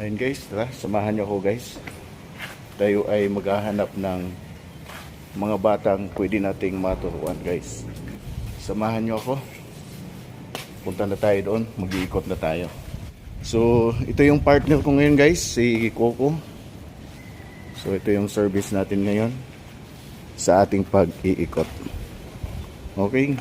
Ayun guys, tara, samahan niyo ako guys. Tayo ay maghahanap ng mga batang pwede nating maturuan guys. Samahan niyo ako. Punta na tayo doon, mag-iikot na tayo. So, ito yung partner ko ngayon guys, si Coco. So, ito yung service natin ngayon sa ating pag-iikot. Okay?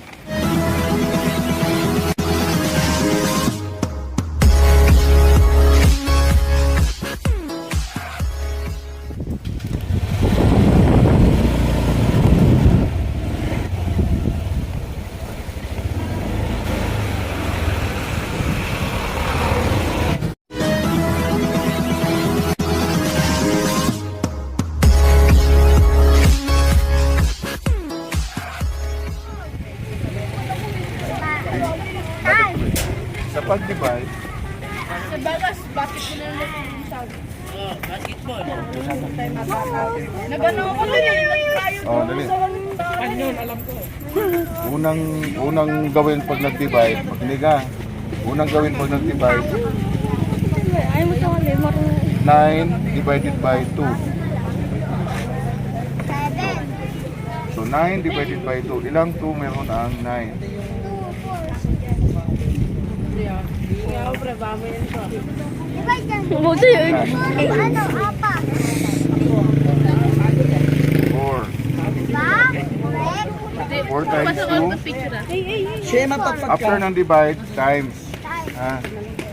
Sa pag-divide, Sa bagas, bakit mo na lang sa basketball. Nagano ako na yun. oh, dali. Panyon, alam ko. Unang gawin pag nag-divide, makinig ka. Unang gawin pag nag-divide, Ay mo sa kanil, 9 divided by 2. So 9 divided by 2. Ilang 2 meron ang 9? Buto yun. 4 times 2. After ng divide, times.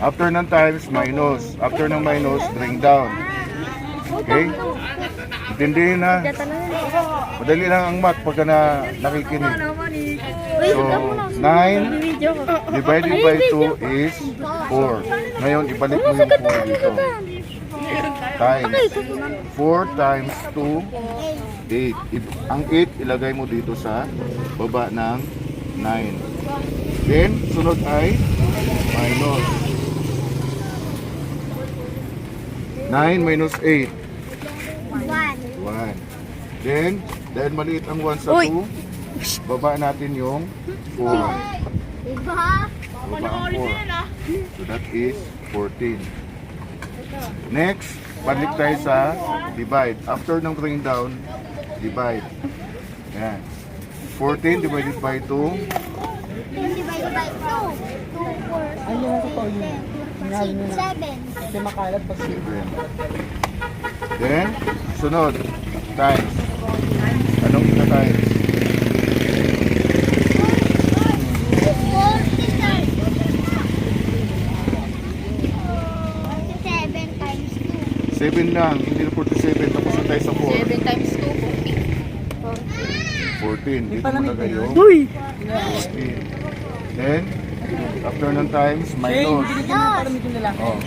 After ng times, minus. After ng minus, bring down. Okay? Intindihin na. Madali lang ang math pagka nakikinig. So, 9 divided by 2 is 4. Ngayon, ibalik mo yung 4 dito. Times. 4 times 2, 8. Ang 8, ilagay mo dito sa baba ng 9. Then, sunod ay minus. 9 minus 8. 1. Then, dahil maliit ang 1 sa 2, baba natin yung 4. Baba ang 4. So that is 14. Next, balik tayo sa divide. After ng bring down, divide. Yan. 14 divided by 2. 10 divided by 2. 2, 4, 6, 7. Kasi makalat pag 7. Then, sunod, times. Anong ika-times? 47 times 7 lang, hindi na 47. Tapos na tayo sa 4. 7 times 14. Dito mo lagay yung 14. Then, after ng times, minus. Oh.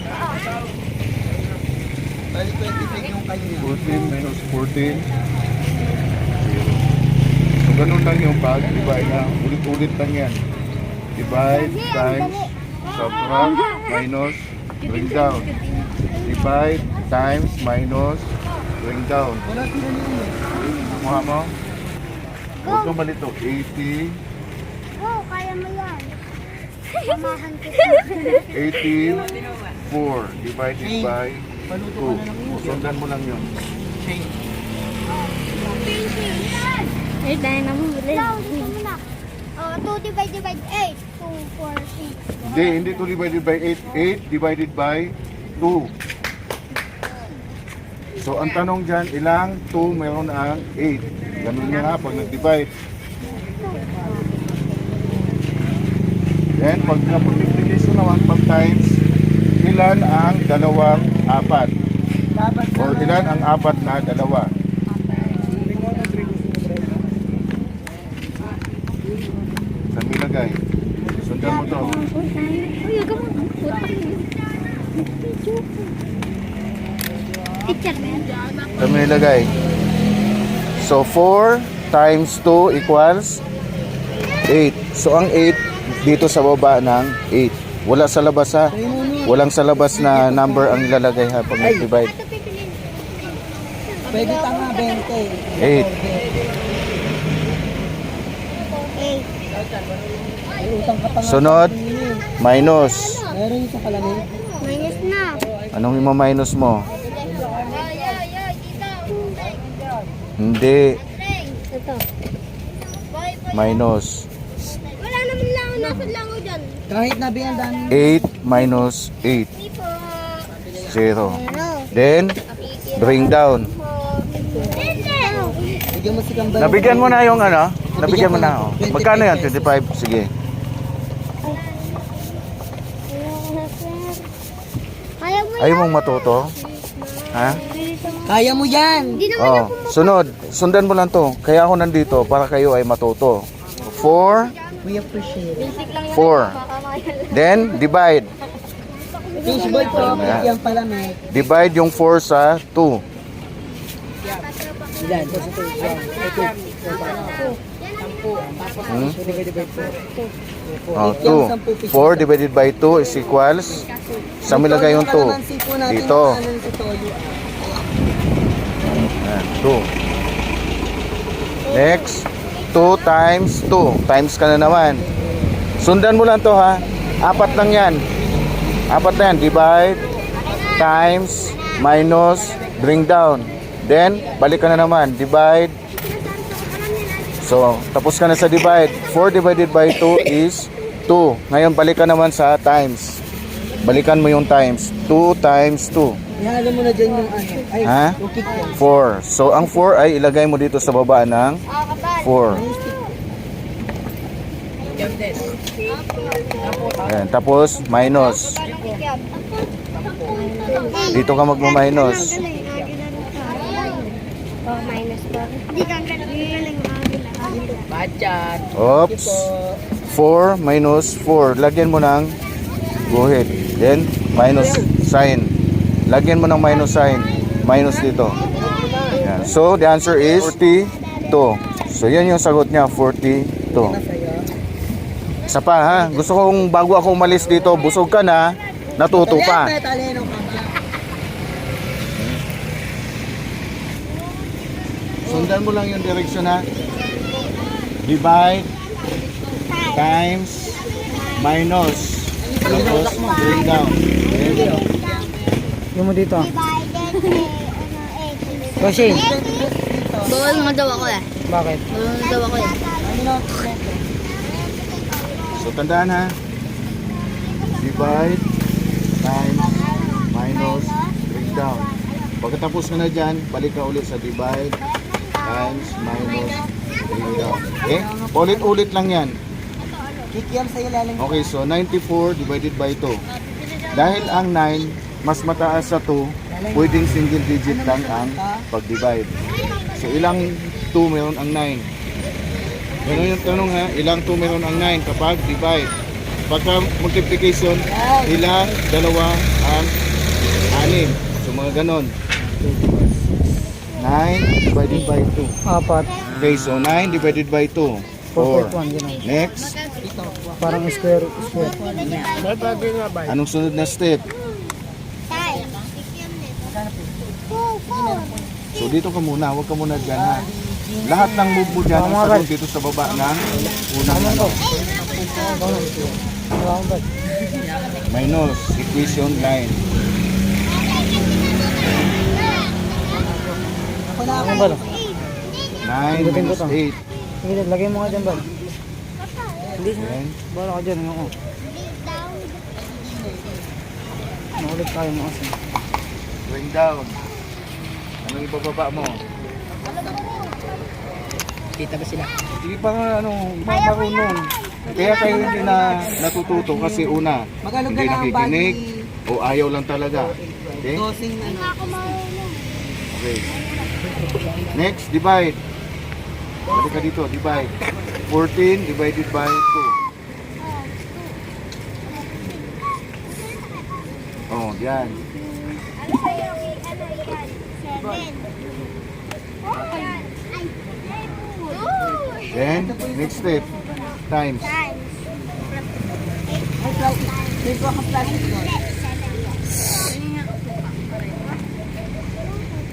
14 minus 14. So, ganun lang yung pag-divide na. Ulit-ulit lang yan. Divide, times, subtract, minus, bring down. Divide, times, minus, bring down. Mukha mo? Huwag kang malito. 80, Go, kaya mo yan. Samahan kita. 84 divided by 2. Sundan mo lang yun. Ay, dahil na mo ulit. Ikaw, dito mo na. 2 divided by 8. 2, 4, 6. Hindi 2 divided by 8. 8 divided by 2. So, ang tanong dyan, ilang 2 meron ang 8? Ganun nga pag nag-divide. Then, pag multiplication naman, pag times, ilan ang dalawang apat? Or ilan ang apat na dalawa? Saan mo ilagay? Sundan mo to. Teacher mo yan. Saan mo ilagay? So, 4 times 2 equals 8. So, ang 8 dito sa baba ng 8. Wala sa labas ha. Walang sa labas na number ang ilalagay ha pag nag-divide. Pwede tama 20. 8. 8. May utang ka pa nga. Sunod, minus. Meron yung sa kalamin. Minus na. Anong ima-minus mo? Hindi. Ito. Minus. Wala naman lang. Nasa lango dyan. Kahit na ang dami. 8 minus 8. Hindi po. 0. Ano? Then, bring down. Bigyan mo si Kambal. Nabigyan mo na yung ano? Nabigyan mo na. Oh. Magkano yan? 25? Sige. Ayaw mong matuto? Ha? Kaya mo yan. Hindi naman Oh, sunod. Sundan mo lang to. Kaya ako nandito para kayo ay matuto. 4, We appreciate it. 4. Then, divide. Fishball po. Yan pala may. Divide yung 4 sa 2. Yan. Ito. Hmm? Divided by 4. Oh, 2. 4 divided by 2 is equals. Saan mo ilagay yung 2? Dito. Ayan, 2. Next, 2 times 2. Times ka na naman. Sundan mo lang to ha. 4 lang yan. 4 na yan. Divide, times, minus, bring down. Then, balik ka na naman. Divide. So, tapos ka na sa divide. 4 divided by 2 is 2. Ngayon, balik ka naman sa times. Balikan mo yung times. 2 times 2. Ihalo mo na dyan yung ano. Ay, Ha? ukit yan. 4. So, ang 4 ay ilagay mo dito sa baba ng 4. Ayan, tapos minus. Dito ka magma-minus. Oh, minus po. Hindi ka galing. Bachat. Oops. 4 minus 4. Lagyan mo ng guhit. Then, minus sign. Lagyan mo ng minus sign. Minus dito. Ayan. So, the answer is 42. So, yan yung sagot niya. 42. Isa pa ha. Gusto kong bago ako umalis dito, busog ka na, natuto pa. Taleno ka ba? Sundan mo lang yung direction ha. Divide, times, minus. Tapos, bring down. Yung mo dito. Divided by, Roshi. Bawal nga daw ako eh. Bakit? Bawal nga daw ako eh. So, tandaan ha. Divide, times, minus, bring down. Pagkatapos mo na dyan, balik ka ulit sa divide, times, minus, bring down. Okay? Ulit-ulit lang yan. Kikiyam sa ilalim. Okay, so 94 divided by 2. Dahil ang 9, mas mataas sa 2, pwedeng single digit lang ang pag-divide. So, ilang 2 meron ang 9? Ganun yung tanong ha, ilang 2 meron ang 9 kapag divide. Pagka multiplication, ilang dalawa ang 6. So, mga ganon. 9 divided by 2. Apat. Okay, so 9 divided by 2. 4. 4.1 yun. Next, Parang square. anong sunod na step? So dito ka muna, huwag ka muna dyan ha. Lahat ng move mo dyan ang sagot dito sa baba ng unang ano. Minus, equation line. Ako na ako. 9 minus 8. Sige, lagay mo nga dyan ba? Then, Bala ka dyan. Ako. Naulit tayo mga asin. bring down. Anong ibababa mo? Kita ba sila? Hindi pa nga marunong. Kaya kayo hindi na natututo kasi una, Magalog hindi ka na ang nakikinig o ayaw lang talaga. Okay? Dosing ano. Okay. Next, divide. Balik ka dito, divide. 14 divided by 2. Oh, yan. Then, next step, times. May po ka plastic doon.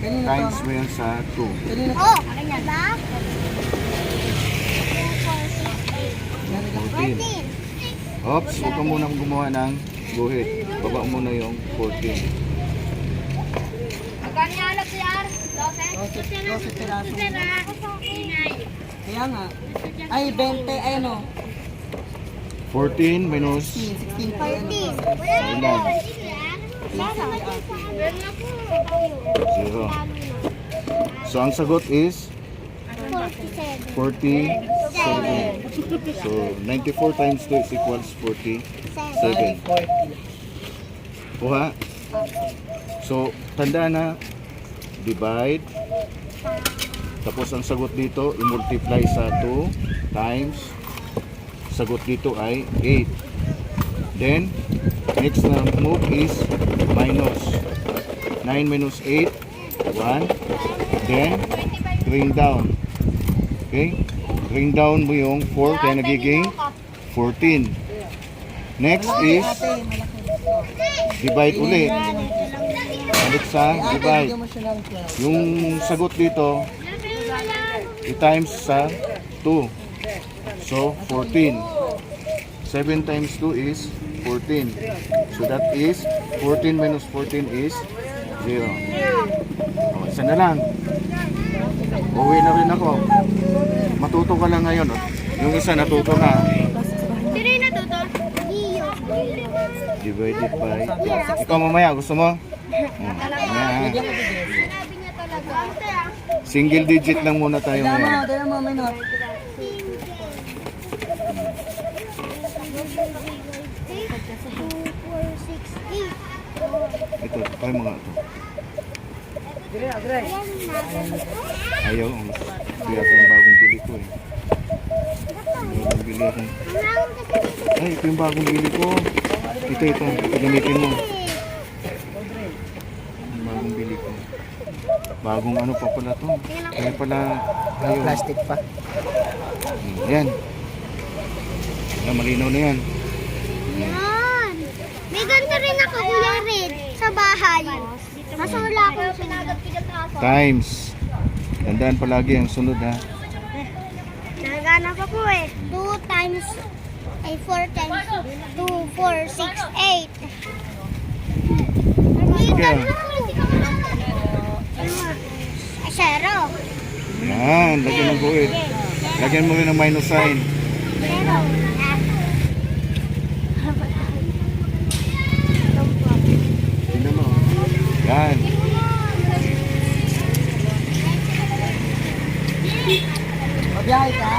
Times mo yan sa 2. Kanina to. Oh, diba? 14. Oops, huwag ka munang gumawa ng guhit. Baba mo na yung 14. 12 piraso. Kaya nga. Ay, 20, ay ano. 14 minus 16 pa yan. 14. ilan? 0. So ang sagot is 47. 47. So 94 times 2 is equals 47. 40. Kuha. So tandaan na, divide. Tapos ang sagot dito, i-multiply sa 2 times. Sagot dito ay 8. Then, next na move is minus. 9 minus 8, 1. Then, bring down. Okay? Bring down mo yung 4, kaya nagiging 14. Next is, divide ulit. Balik sa divide. Yung sagot dito, i-times sa 2. So, 14. 7 times 2 is 14. So, that is 14 minus 14 is 0. O, isa na lang. Uwi na rin ako. Matuto ka lang ngayon. Oh. Yung isa natuto na. Sino yung natuto? Gio. Divided by... Ikaw mamaya, gusto mo? Mamaya. Sinabi niya talaga. Single digit lang muna tayo ngayon. Dala mo, minor. 8. Ito, tayo mga ito. Ayan na. Ayaw. Ito yata yung bagong bili ko eh. Bagong bili ako. Ay, ito yung bagong bili ko. Ito. Gamitin mo. Yung bagong bili ko. Bagong ano pa pala to. Kaya pala, ayaw. Plastic pa. Yan. Yan, malinaw na yan. Yan. May ganito rin ako, Kuya Red, sa bahay. Nasa wala akong sunod. Times. Tandaan palagi ang sunod ha. Nagana pa po eh. 2 times, ay 4 times 2, 4, 6, 8. Sige. Zero. Yan, lagyan ng buwid. Lagyan mo rin ng minus sign. Zero. Tingnan mo. Yan. Mabiyahe ka?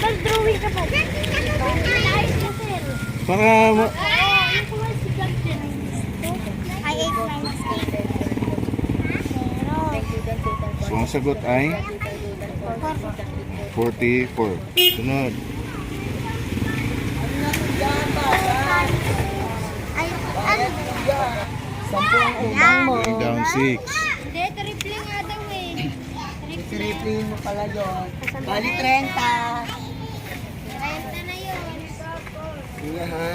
Mag-drawing ka pa. Para Ay, 8 minus 8. so, ang sagot ay 44. Sunod. Ay, ano? 10 ang utang mo. Going down 6. Hindi, triple nga daw eh. Triplin mo pala yun. Bali 30. 30 na yun. Sige ha.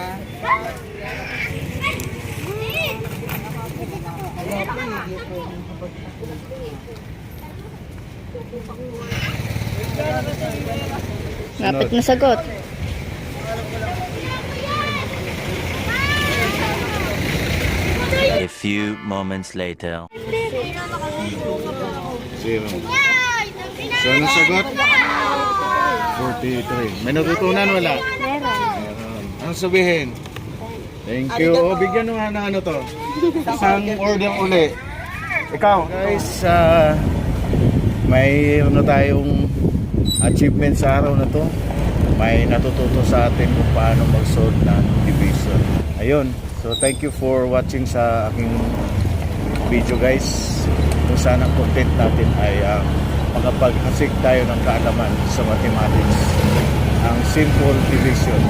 Sunod. na sagot. A few moments later. 0. So, anong sagot? 43. May natutunan wala? Meron. Anong sabihin? Thank you. O, bigyan mo nga ng ano to. Isang order uli. Ikaw. Guys, may ano tayong achievement sa araw na to. May natututo sa atin kung paano mag-solve ng division. Ayun. So, thank you for watching sa aking video guys. Kung saan ang content natin ay makapaghasik tayo ng kaalaman sa mathematics. Ang simple division.